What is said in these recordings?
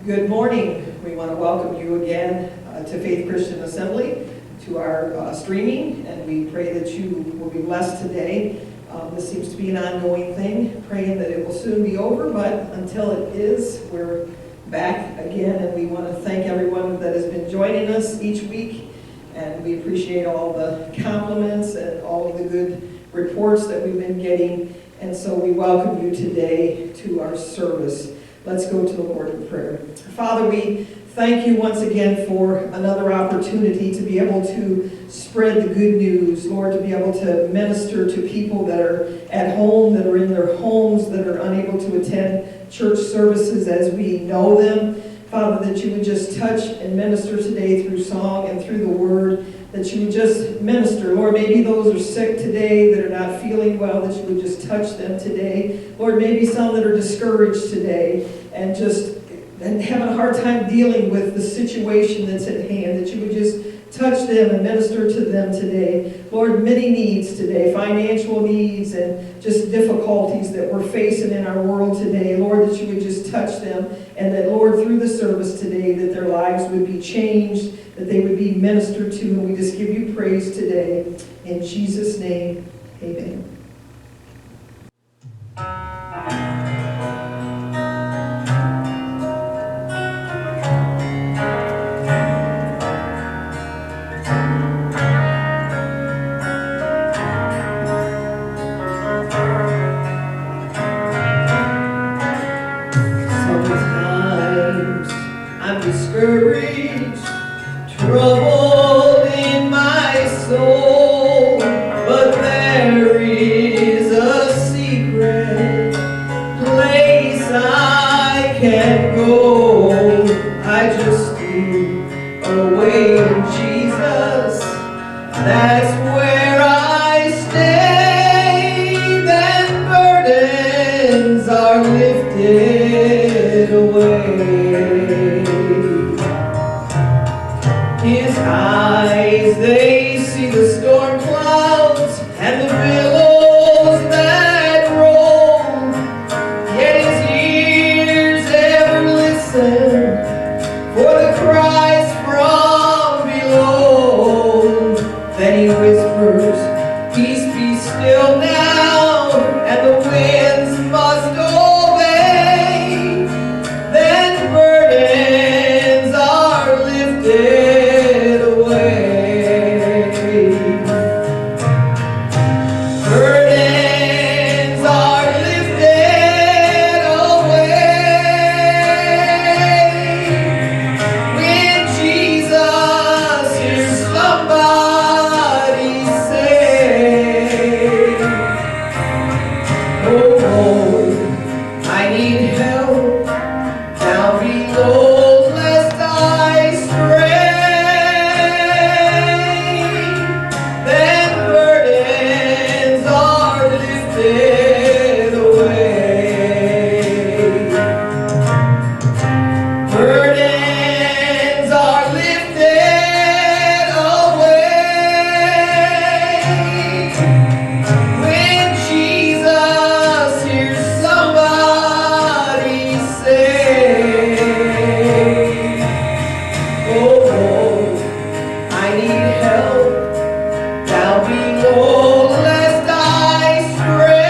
Good morning. We want to welcome you again to Faith Christian Assembly, to our streaming, and we pray that you will be blessed today. This seems to be an ongoing thing, praying that it will soon be over, but until it is, we're back again, and we want to thank everyone that has been joining us each week, and we appreciate all the compliments and all of the good reports that we've been getting, and so we welcome you today to our service. Let's go to the Lord in prayer. Father, we thank you once again for another opportunity to be able to spread the good news, Lord, to be able to minister to people that are at home, that are in their homes, that are unable to attend church services as we know them. Father, that you would just touch and minister today through song and through the word, that you would just minister. Lord, maybe those are sick today that are not feeling well, that you would just touch them today. Lord, maybe some that are discouraged today and just having a hard time dealing with the situation that's at hand, that you would just touch them and minister to them today. Lord, many needs today, financial needs and just difficulties that we're facing in our world today. Lord, that you would just touch them, and that, Lord, through the service today, that their lives would be changed, that they would be ministered to, and we just give you praise today. In Jesus' name, amen. Sometimes I'm discouraged, troubled in my soul, but there is a secret place I can go. I just need a way in Jesus. That's where I stay. Then burdens are lifted away. His eyes, they see the storm clouds and the billows that roll. Yet his ears ever listen for the cries from below. Then he whispers, peace be still now, and the winds must obey. Then burdens are lifted away. Burdens are lifted away. When Jesus hears somebody say, oh Lord, I need help down below, lest I stray. Then burdens are lifted away. Burdens are lifted away. When Jesus hears somebody say, oh Lord, I need help down below, lest I stray.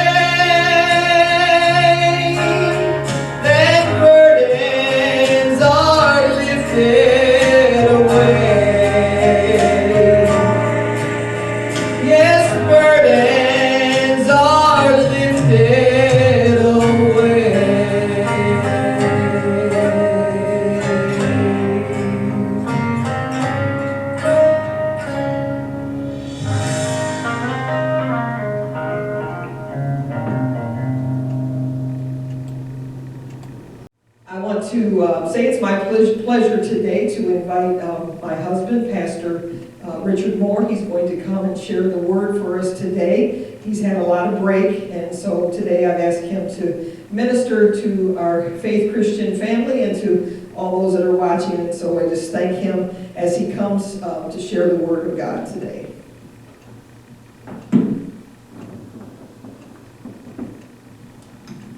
Then burdens are lifted away. Yes, burdens are lifted away. I want to say it's my pleasure today to invite my husband, Pastor Richard Moore. He's going to come and share the word for us today. He's had a lot of break, and so today I've asked him to minister to our Faith Christian family and to all those that are watching. And so I just thank him as he comes to share the word of God today.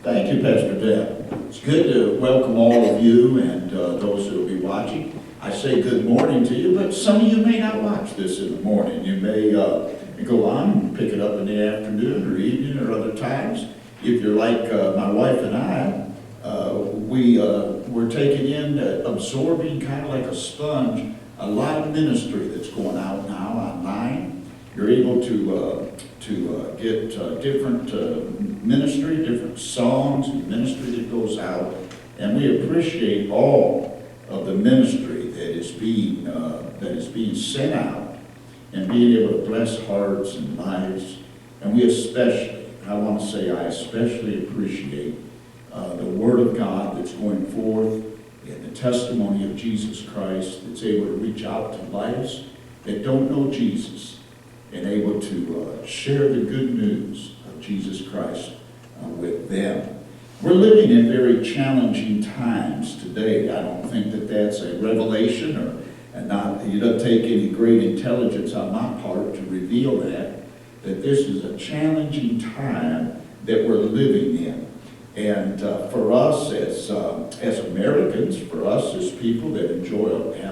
Thank you, Pastor Deb. It's good to welcome all of you and those who will be watching. I say good morning to you, but some of you may not watch this in the morning. You may go on and pick it up in the afternoon or evening or other times. If you're like my wife and I, we're taking in, absorbing kind of like a sponge, a lot of ministry that's going out now online. You're able to get different ministry, different songs and ministry that goes out, and we appreciate all of the ministry that is being sent out and being able to bless hearts and lives. And we especially, I especially appreciate the Word of God that's going forth and the testimony of Jesus Christ that's able to reach out to lives that don't know Jesus and able to share the good news of Jesus Christ with them. We're living in very challenging times today. I don't think that that's a revelation it doesn't take any great intelligence on my part to reveal that this is a challenging time that we're living in. And for us as Americans, for us as people that have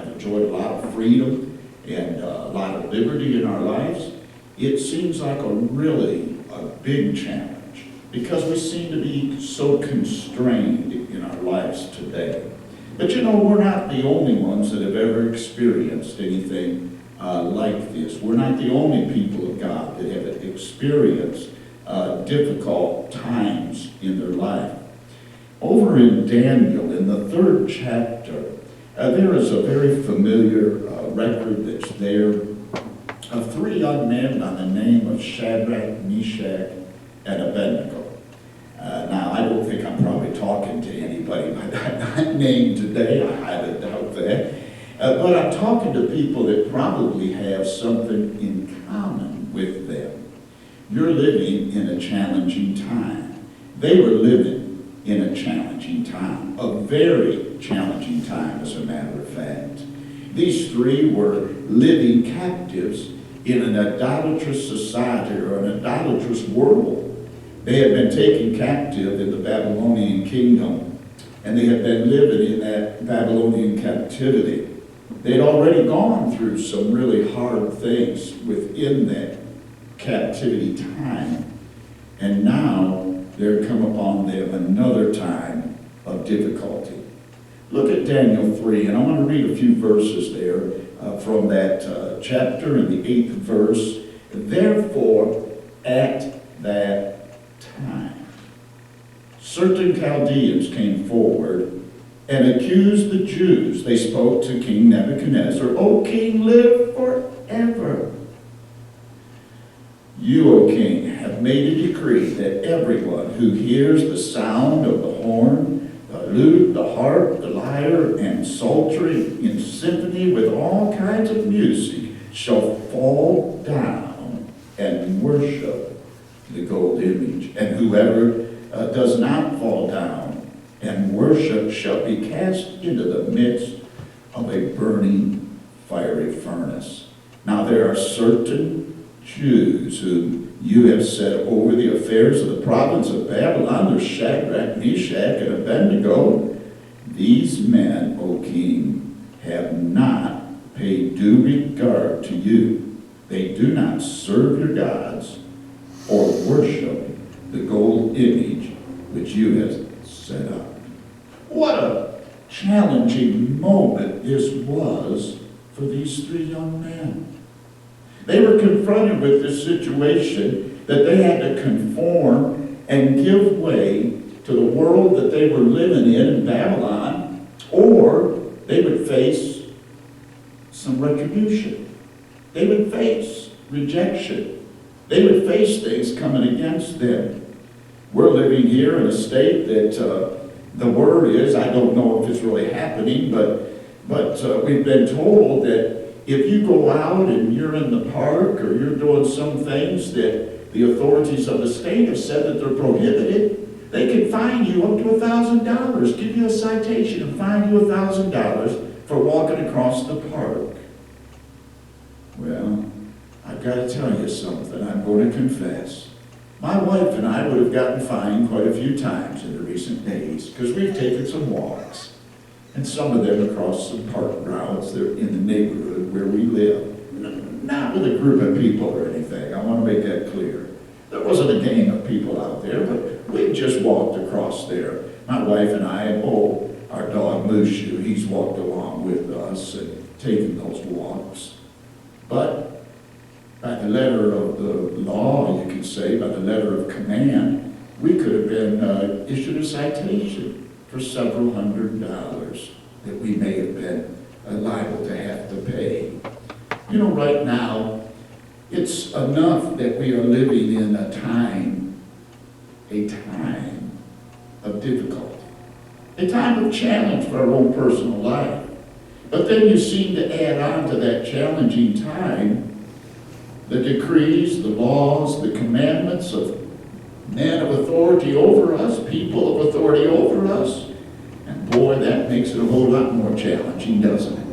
enjoyed a lot of freedom and a lot of liberty in our lives, it seems like a big challenge because we seem to be so constrained in our lives today. But we're not the only ones that have ever experienced anything like this. We're not the only people of God that have experienced difficult times in their life. Over in Daniel, in the 3rd chapter, there is a very familiar record that's there of 3 young men by the name of Shadrach, Meshach, and Abednego. Now, I don't think I'm probably talking to anybody by that name today. I highly doubt that. But I'm talking to people that probably have something in common with them. You're living in a challenging time. They were living in a challenging time, a very challenging time, as a matter of fact. These 3 were living captives in an idolatrous society or an idolatrous world. They had been taken captive in the Babylonian kingdom, and they had been living in that Babylonian captivity. They had already gone through some really hard things within that captivity time, and now there come upon them another time of difficulty. Look at Daniel 3, and I want to read a few verses there from that chapter in the 8th verse. Therefore, at that time, certain Chaldeans came forward and accused the Jews. They spoke to King Nebuchadnezzar, O king, live forever. You, O king, have made a decree that everyone who hears the sound of the horn, the lute, the harp, the lyre, and psaltery in symphony with all kinds of music shall fall down and worship the gold image. And whoever does not fall down and worship shall be cast into the midst of a burning fiery furnace. Now there are certain Jews whom you have set over the affairs of the province of Babylon. There's Shadrach, Meshach, and Abednego. These men, O king, have not paid due regard to you. They do not serve your gods or worship the gold image which you have set up. What a challenging moment this was for these 3 young men. They were confronted with this situation that they had to conform and give way to the world that they were living in Babylon, or they would face some retribution. They would face rejection. They would face things coming against them. We're living here in a state that the word is, I don't know if it's really happening, but we've been told that if you go out and you're in the park or you're doing some things that the authorities of the state have said that they're prohibited, they can fine you up to $1,000, give you a citation and fine you $1,000 for walking across the park. Well, I've got to tell you something. I'm going to confess. My wife and I would have gotten fined quite a few times in the recent days because we've taken some walks, and some of them across some park routes that are in the neighborhood where we live. Not with a group of people or anything. I want to make that clear. There wasn't a gang of people out there, but we just walked across there. My wife and I, our dog Mushu, he's walked along with us and taken those walks. But by the letter of the law, you could say, by the letter of command, we could have been issued a citation for several $100s that we may have been liable to have to pay. You know, right now, it's enough that we are living in a time of difficulty, a time of challenge for our own personal life. But then you seem to add on to that challenging time the decrees, the laws, the commandments of men of authority over us, people of authority over us. And boy, that makes it a whole lot more challenging, doesn't it?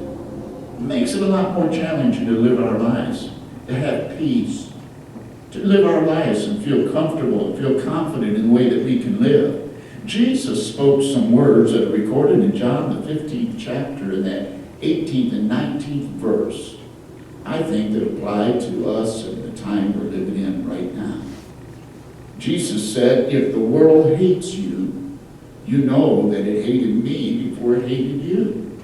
It makes it a lot more challenging to live our lives, to have peace, to live our lives and feel comfortable and feel confident in the way that we can live. Jesus spoke some words that are recorded in John the 15th chapter in that 18th and 19th verse, I think that apply to us in the time we're living in right now. Jesus said, if the world hates you, you know that it hated me before it hated you.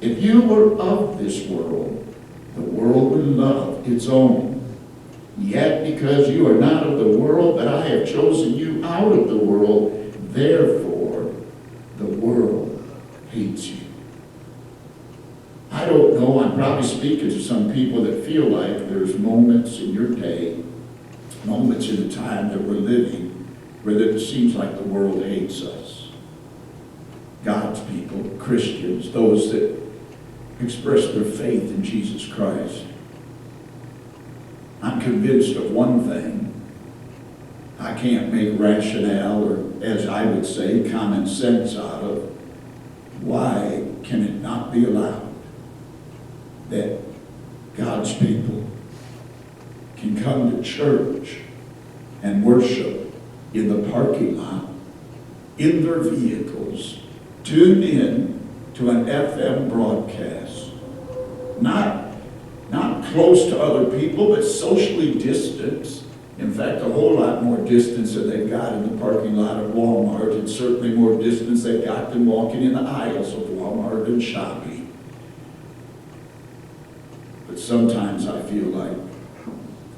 If you were of this world, the world would love its own. Yet because you are not of the world, but I have chosen you out of the world, therefore the world hates you. I don't know, I'm probably speaking to some people that feel like there's moments in your day, moments in the time that we're living, where it seems like the world hates us. God's people, Christians, those that express their faith in Jesus Christ. I'm convinced of one thing. I can't make rationale, or as I would say, common sense out of why can it not be allowed that God's people can come to church and worship in the parking lot, in their vehicles, tuned in to an FM broadcast, not close to other people, but socially distanced. In fact, a whole lot more distance than they've got in the parking lot of Walmart, and certainly more distance they've got than walking in the aisles of Walmart and shopping. But sometimes I feel like,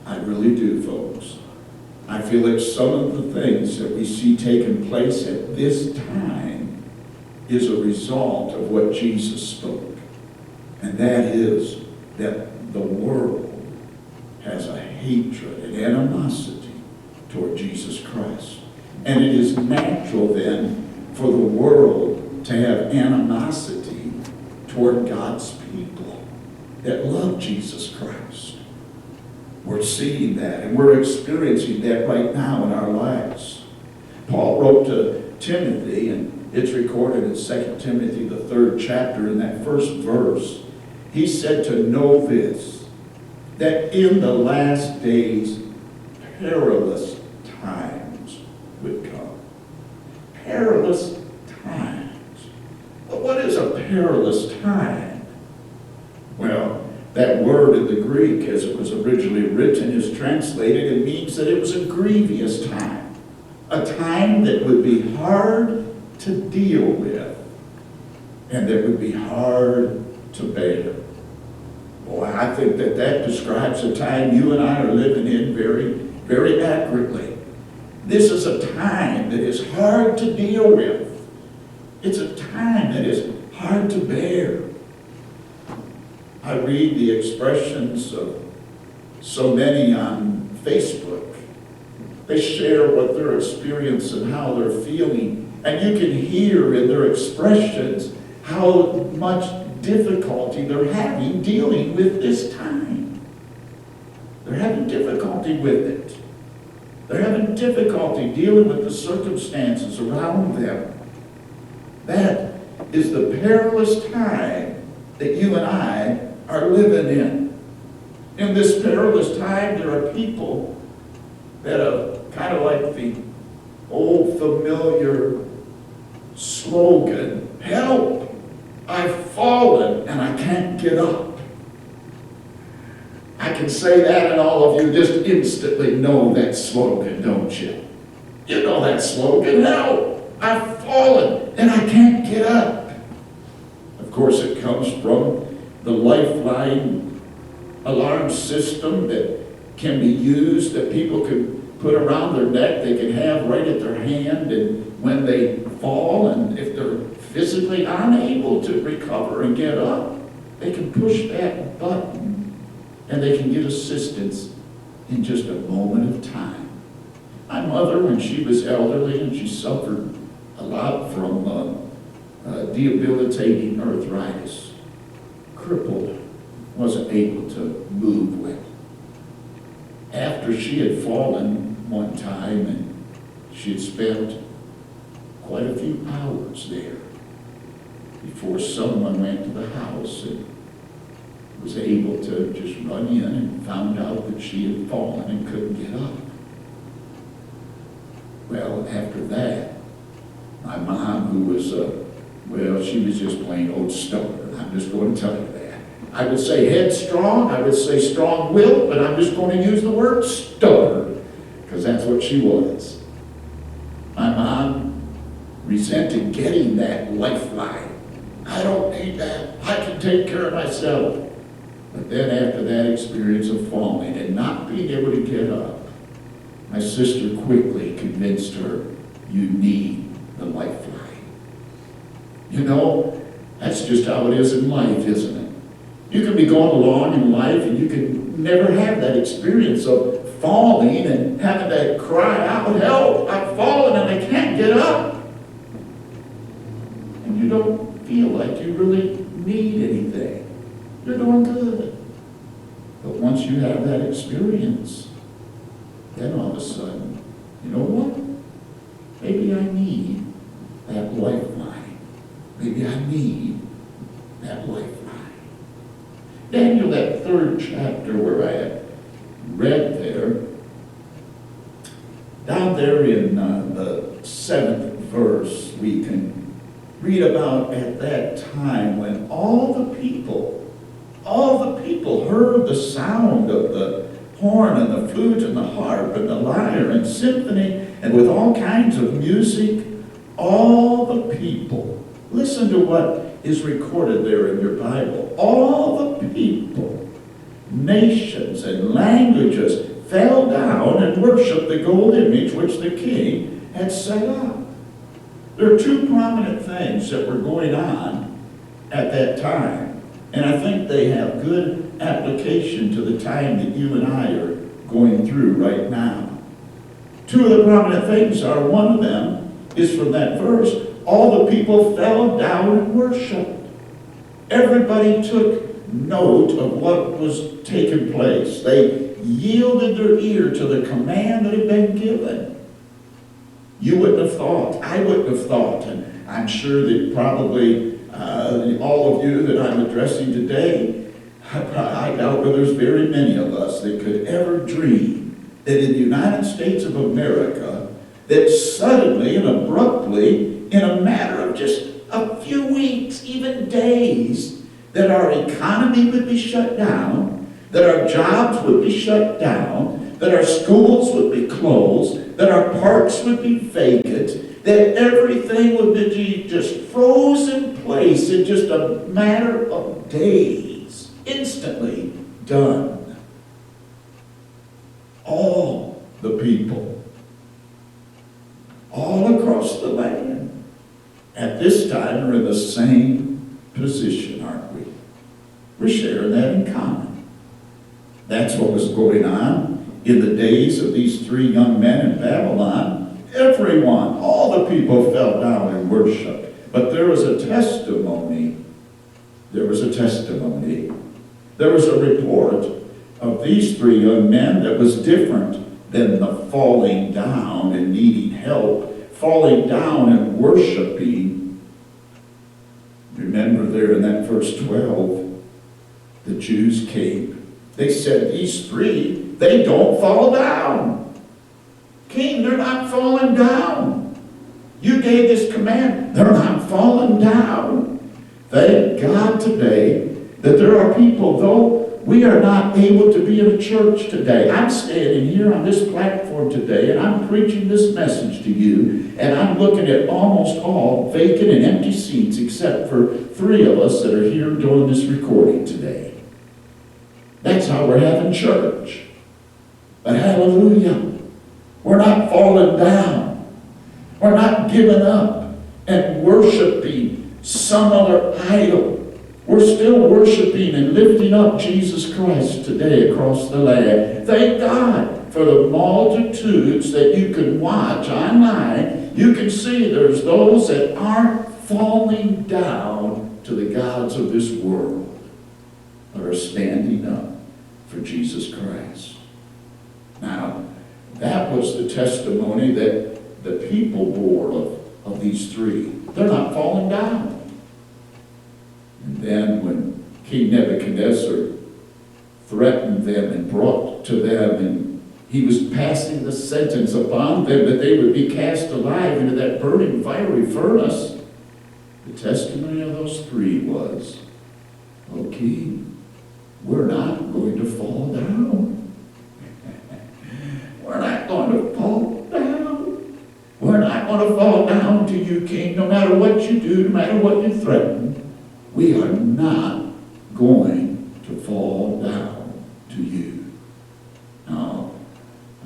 I really do, folks, I feel like some of the things that we see taking place at this time is a result of what Jesus spoke. And that is that the world has a hatred and animosity toward Jesus Christ. And it is natural then for the world to have animosity toward God's people that love Jesus Christ. We're seeing that and we're experiencing that right now in our lives. Paul wrote to Timothy, and it's recorded in 2 Timothy, the 3rd chapter, in that first verse. He said to know this, that in the last days perilous times would come. Perilous times. But what is a perilous time? Well, that word in the Greek, as it was originally written, is translated. It means that it was a grievous time. A time that would be hard to deal with and that would be hard to bear. Boy, I think that describes the time you and I are living in very, very accurately. This is a time that is hard to deal with. It's a time that is hard to bear. I read the expressions of so many on Facebook. They share what they're experiencing and how they're feeling. And you can hear in their expressions how much difficulty they're having dealing with this time. They're having difficulty with it. They're having difficulty dealing with the circumstances around them. That is the perilous time that you and I are living in. In this perilous time, there are people that have kind of like the old familiar slogan, "Help! I've fallen and I can't get up." I can say that and all of you just instantly know that slogan, don't you? You know that slogan, "Help! I've fallen and I can't get up." Of course, it comes from the Lifeline alarm system that can be used, that people can put around their neck, they can have right at their hand, and when they fall, and if they're physically unable to recover and get up, they can push that button and they can get assistance in just a moment of time. My mother, when she was elderly and she suffered a lot from debilitating arthritis, crippled, wasn't able to move well. After she had fallen one time and she had spent quite a few hours there before someone went to the house and was able to just run in and found out that she had fallen and couldn't get up. Well, after that, my mom, who was, she was just plain old stubborn. I'm just going to tell you that. I would say headstrong, I would say strong-willed, but I'm just going to use the word stubborn, because that's what she was. My mom resented getting that Lifeline. "I don't need that. I can take care of myself." But then after that experience of falling and not being able to get up, my sister quickly convinced her, "You need the Lifeline." You know, that's just how it is in life, isn't it? You can be going along in life and you can never have that experience of falling and having to cry out, "Help, I've fallen and I can't get up." And you don't feel like you really need anything. You're doing good. But once you have that experience, then all of a sudden, you know what? Maybe I need that Lifeline. Maybe I need that Lifeline. Daniel, that 3rd chapter where I had read there, down there in the 7th verse, we can read about at that time when all the people heard the sound of the horn and the flute and the harp and the lyre and symphony and with all kinds of music, all the people, listen to what is recorded there in your Bible. All the people, nations and languages fell down and worshiped the gold image which the king had set up. There are two prominent things that were going on at that time, and I think they have good application to the time that you and I are going through right now. Two of the prominent things are, one of them is from that verse, all the people fell down and worshiped. Everybody took note of what was taking place. They yielded their ear to the command that had been given. You wouldn't have thought, I wouldn't have thought, and I'm sure that probably all of you that I'm addressing today, I doubt that there's very many of us that could ever dream that in the United States of America, that suddenly and abruptly, in a matter of just a few weeks, even days, that our economy would be shut down, that our jobs would be shut down, that our schools would be closed, that our parks would be vacant, that everything would be just frozen in place in just a matter of days, instantly done. All the people, all across the land, at this time are in the same position, aren't we? We're sharing that in common. That's what was going on in the days of these 3 young men in Babylon. Everyone, all the people fell down and worshiped. But there was a testimony. There was a testimony. There was a report of these 3 young men that was different than the falling down and needing help, falling down and worshiping. Remember there in that verse 12, the Jews came. They said, these 3, they don't fall down. King, they're not falling down. You gave this command. They're not falling down. Thank God today that there are people, though we are not able to be in a church today. I'm standing here on this platform today, and I'm preaching this message to you, and I'm looking at almost all vacant and empty seats except for 3 of us that are here doing this recording today. That's how we're having church. But hallelujah, we're not falling down. We're not giving up and worshiping some other idol. We're still worshiping and lifting up Jesus Christ today across the land. Thank God for the multitudes that you can watch online. You can see there's those that aren't falling down to the gods of this world, but are standing up for Jesus Christ. Now, that was the testimony that the people bore of these 3. They're not falling down. And then when King Nebuchadnezzar threatened them and brought to them, and he was passing the sentence upon them that they would be cast alive into that burning fiery furnace, the testimony of those 3 was, "O King, we're not going to fall down. We're not going to fall down. We're not going to fall down to you, King, no matter what you do, no matter what you threaten. We are not going to fall down to you." Now,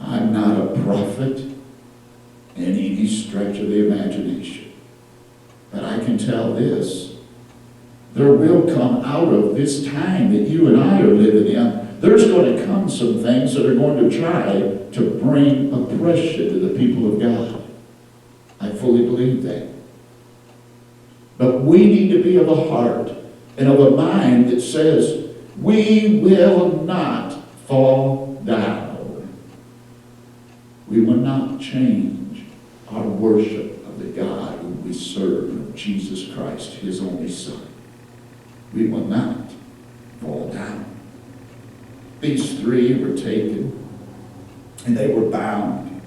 I'm not a prophet in any stretch of the imagination, but I can tell this: there will come out of this time that you and I are living in, there's going to come some things that are going to try to bring oppression to the people of God. I fully believe that. But we need to be of a heart and of a mind that says, we will not fall down. We will not change our worship of the God whom we serve, of Jesus Christ, his only Son. We will not fall down. These 3 were taken, and they were bound.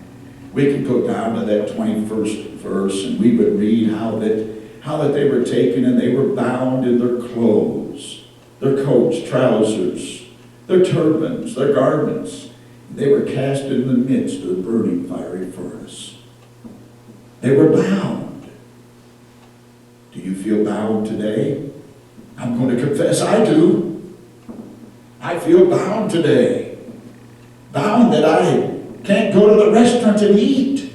We could go down to that 21st verse, and we would read how that they were taken, and they were bound in their clothes, their coats, trousers, their turbans, their garments. They were cast in the midst of the burning fiery furnace. They were bound. Do you feel bound today? I'm going to confess I do. I feel bound today. Bound that I can't go to the restaurant and eat.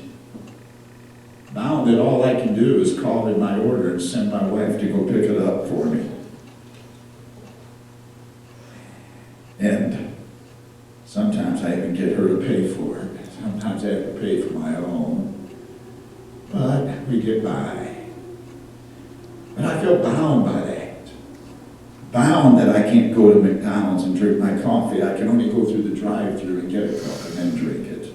Bound that all I can do is call in my order and send my wife to go pick it up for me. And sometimes I even get her to pay for it. Sometimes I have to pay for my own. But we get by. But I feel bound by that. Bound that I can't go to McDonald's and drink my coffee. I can only go through the drive-thru and get a cup and then drink it.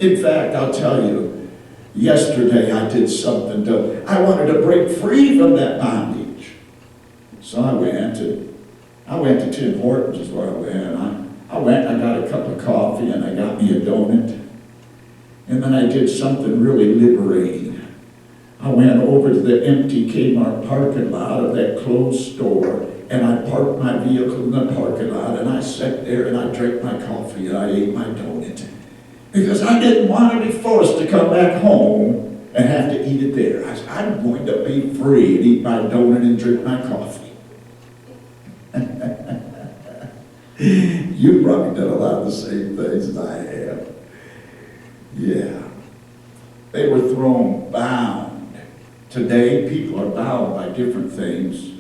In fact, I'll tell you, yesterday I did something I wanted to break free from that bondage. So I went to Tim Hortons is where I went. I went and I got a cup of coffee and I got me a donut. And then I did something really liberating. I went over to the empty Kmart parking lot of that closed store, and I parked my vehicle in the parking lot, and I sat there and I drank my coffee and I ate my donut. Because I didn't want to be forced to come back home and have to eat it there. I said, I'm going to be free and eat my donut and drink my coffee. You've probably done a lot of the same things as I have. Yeah. They were thrown bound. Today, people are bound by different things.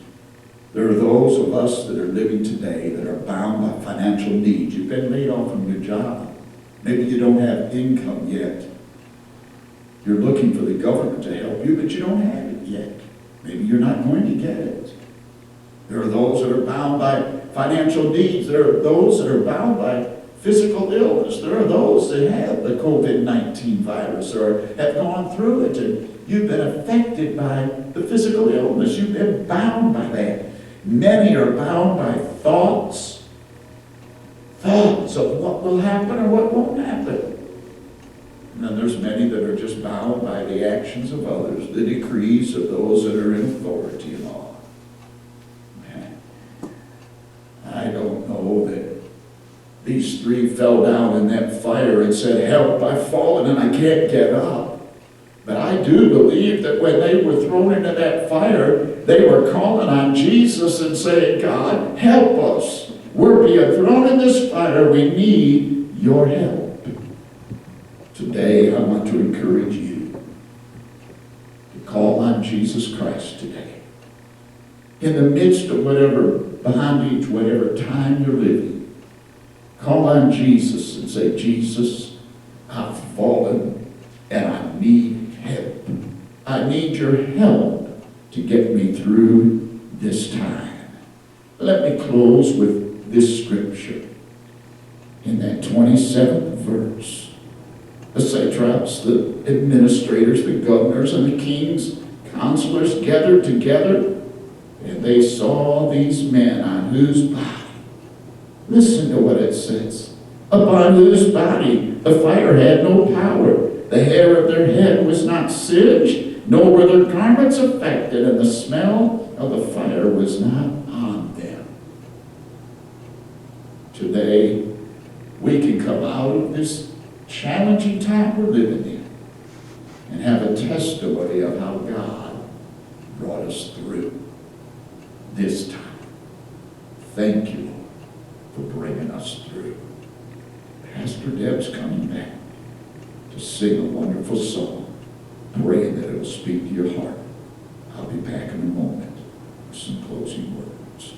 There are those of us that are living today that are bound by financial needs. You've been laid off from your job. Maybe you don't have income yet. You're looking for the government to help you, but you don't have it yet. Maybe you're not going to get it. There are those that are bound by financial needs. There are those that are bound by physical illness. There are those that have the COVID-19 virus or have gone through it, and you've been affected by the physical illness. You've been bound by that. Many are bound by thoughts of what will happen or what won't happen. And then there's many that are just bound by the actions of others, the decrees of those that are in authority and all. Man, I don't know that these three fell down in that fire and said, "Help, I've fallen and I can't get up." But I do believe that when they were thrown into that fire, they were calling on Jesus and saying, "God, help us. We're being thrown in this fire. We need your help." Today, I want to encourage you to call on Jesus Christ today. In the midst of whatever bondage, whatever time you're living, call on Jesus and say, "Jesus, I've fallen and I need help. I need your help to get me through this time." Let me close with this scripture. In that 27th verse, the satraps, the administrators, the governors, and the king's counselors gathered together, and they saw these men on whose body, listen to what it says, upon whose body the fire had no power. The hair of their head was not singed, nor were their garments affected, and the smell of the fire was not on them. Today, we can come out of this challenging time we're living in and have a testimony of how God brought us through this time. Thank you, Lord, for bringing us through. Pastor Deb's coming back to sing a wonderful song, praying that it will speak to your heart. I'll be back in a moment with some closing words.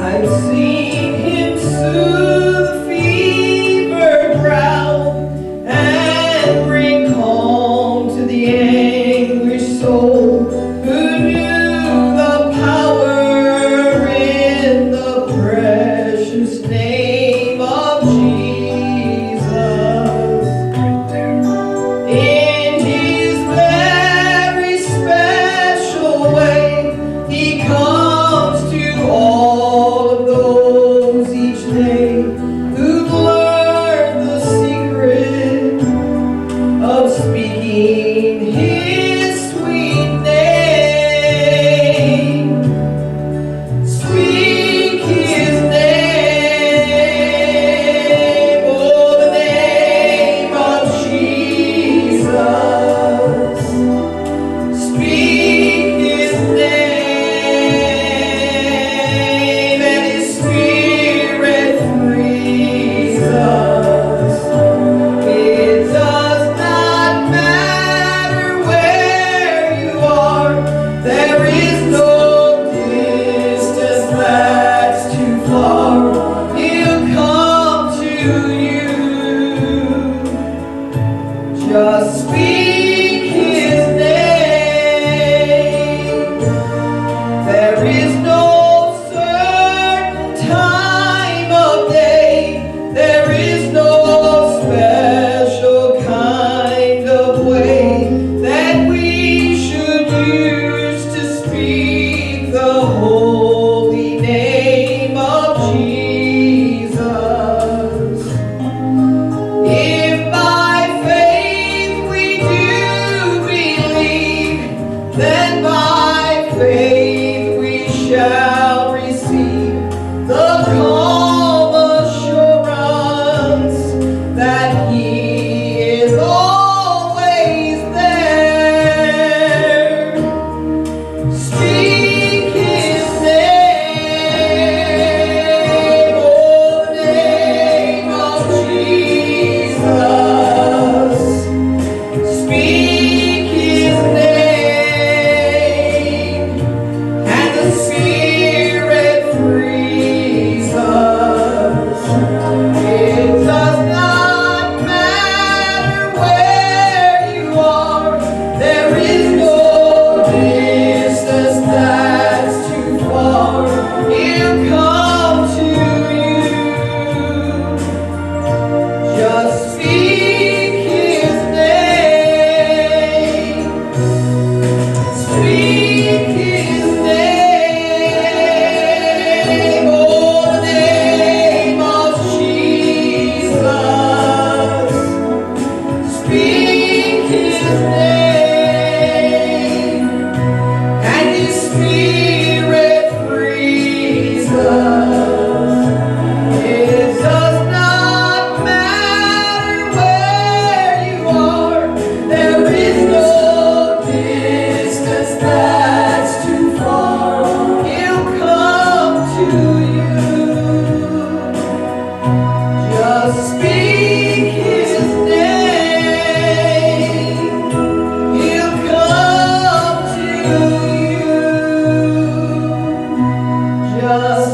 I've seen him soothe the fevered brow and bring calm to the anguished soul, who knew the power in the precious name.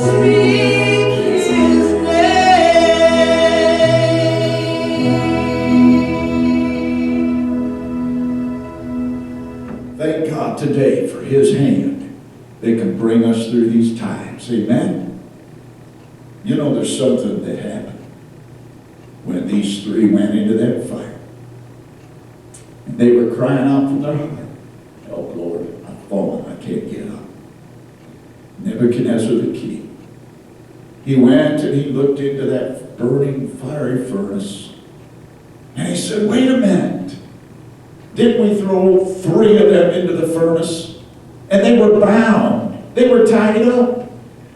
speak his name. Thank God today for his hand that can bring us through these times. Amen? You know, there's something that happened when these three went into that fire. And they were crying out from their heart, "Oh Lord, I've fallen, I can't get up." Nebuchadnezzar the king, he went and he looked into that burning fiery furnace. And he said, "Wait a minute. Didn't we throw three of them into the furnace? And they were bound. They were tied up.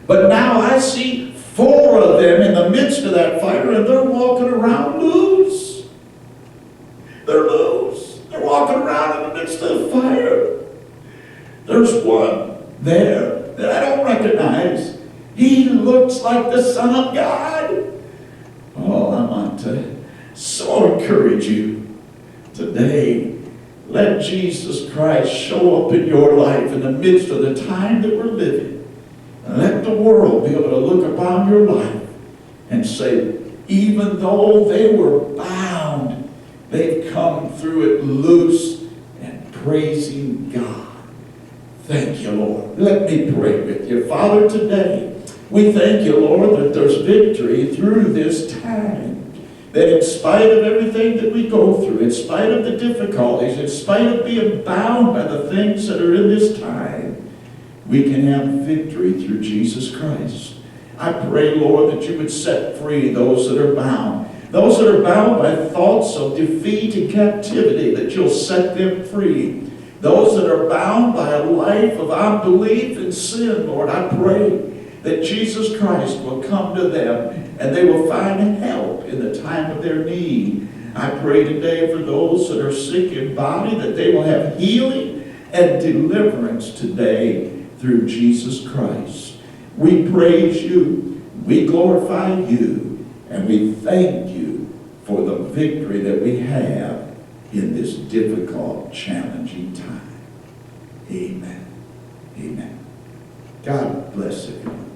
But now I see four of them in the midst of that fire, and they're walking around loose. They're loose. They're walking around in the midst of the fire. There's one there that I don't recognize. He looks like the Son of God." Oh, I want to so encourage you today. Let Jesus Christ show up in your life in the midst of the time that we're living. And let the world be able to look upon your life and say, even though they were bound, they've come through it loose and praising God. Thank you, Lord. Let me pray with you. Father, today, we thank you, Lord, that there's victory through this time. That in spite of everything that we go through, in spite of the difficulties, in spite of being bound by the things that are in this time, we can have victory through Jesus Christ. I pray, Lord, that you would set free those that are bound. Those that are bound by thoughts of defeat and captivity, that you'll set them free. Those that are bound by a life of unbelief and sin, Lord, I pray that Jesus Christ will come to them and they will find help in the time of their need. I pray today for those that are sick in body, that they will have healing and deliverance today through Jesus Christ. We praise you, we glorify you, and we thank you for the victory that we have in this difficult, challenging time. Amen. Amen. God bless everyone.